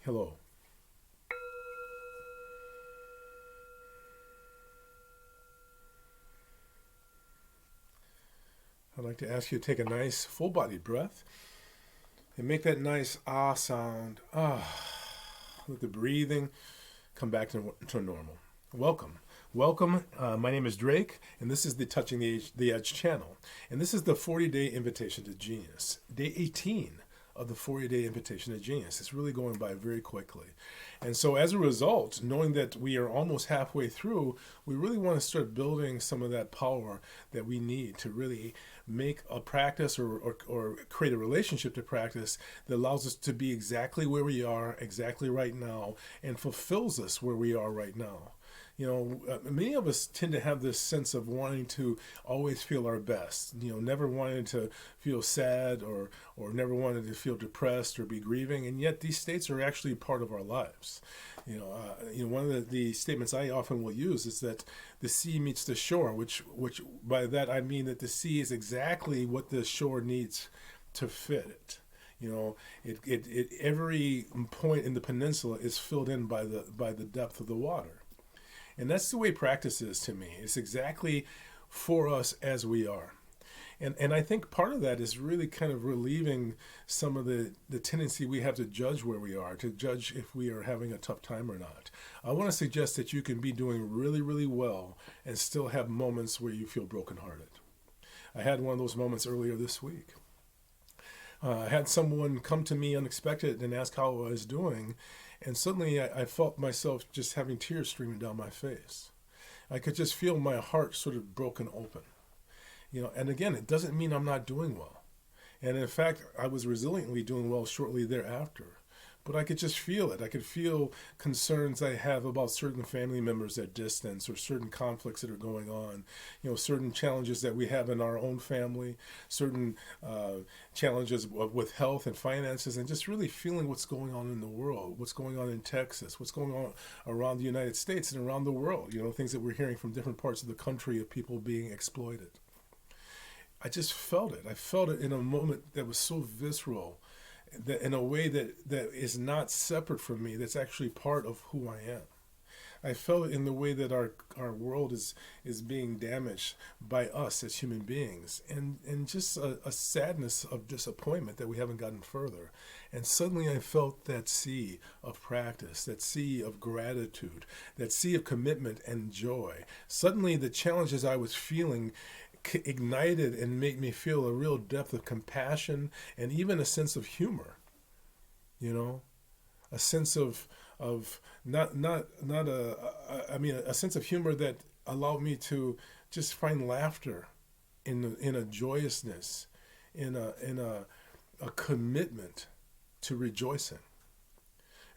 Hello. I'd like to ask you to take a nice full body breath and make that nice ah sound. Ah. Let the breathing come back to normal. Welcome. Welcome. My name is Drake, and this is the Touching the Edge channel. And this is the 40-day invitation to genius. Day 18 of the 40-day invitation to genius. It's really going by very quickly. And so as a result, knowing that we are almost halfway through, we really want to start building some of that power that we need to really make a practice or create a relationship to practice that allows us to be exactly where we are, exactly right now, and fulfills us where we are right now. You know, many of us tend to have this sense of wanting to always feel our best, you know, never wanting to feel sad or never wanting to feel depressed or be grieving. And yet these states are actually part of our lives. One of the statements I often will use is that the sea meets the shore, which by that I mean that the sea is exactly what the shore needs to fit it. You know, every point in the peninsula is filled in by the depth of the water. And that's the way practice is to me. It's exactly for us as we are. And I think part of that is really kind of relieving some of the tendency we have to judge where we are, to judge if we are having a tough time or not. I want to suggest that you can be doing really, really well and still have moments where you feel brokenhearted. I had one of those moments earlier this week. I had someone come to me unexpected and ask how I was doing, and suddenly I felt myself just having tears streaming down my face. I could just feel my heart sort of broken open. You know, and again, it doesn't mean I'm not doing well. And in fact, I was resiliently doing well shortly thereafter. But I could just feel it. I could feel concerns I have about certain family members at distance or certain conflicts that are going on, you know, certain challenges that we have in our own family, certain challenges with health and finances, and just really feeling what's going on in the world, what's going on in Texas, what's going on around the United States and around the world, you know, things that we're hearing from different parts of the country of people being exploited. I just felt it. I felt it in a moment that was so visceral, that in a way that is not separate from me, that's actually part of who I am. I felt it in the way that our world is being damaged by us as human beings, and just a sadness of disappointment that we haven't gotten further. And suddenly I felt that sea of practice, that sea of gratitude, that sea of commitment and joy. Suddenly the challenges I was feeling ignited and made me feel a real depth of compassion and even a sense of humor. You know, a sense of a sense of humor that allowed me to just find laughter in a joyousness, in a commitment to rejoicing.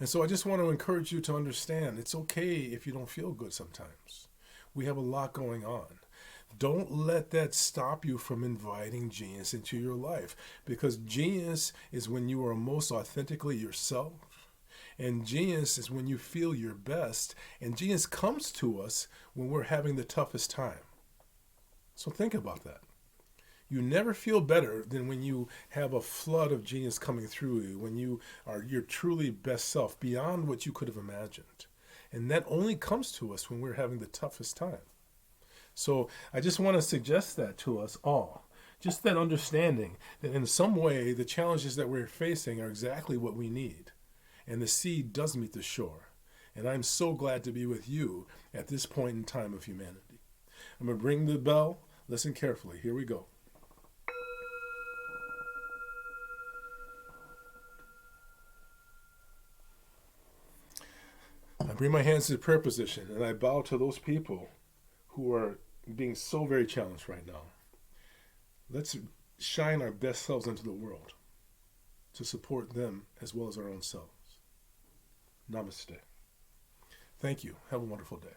And so I just want to encourage you to understand it's okay if you don't feel good sometimes. We have a lot going on. Don't let that stop you from inviting genius into your life, because genius is when you are most authentically yourself, and genius is when you feel your best, and genius comes to us when we're having the toughest time. So think about that. You never feel better than when you have a flood of genius coming through you, when you are your truly best self, beyond what you could have imagined. And that only comes to us when we're having the toughest time. So I just want to suggest that to us all. Just that understanding that in some way the challenges that we're facing are exactly what we need. And the sea does meet the shore. And I'm so glad to be with you at this point in time of humanity. I'm going to ring the bell. Listen carefully. Here we go. I bring my hands to the prayer position and I bow to those people who are being so very challenged right now. Let's shine our best selves into the world to support them as well as our own selves. Namaste. Thank you. Have a wonderful day.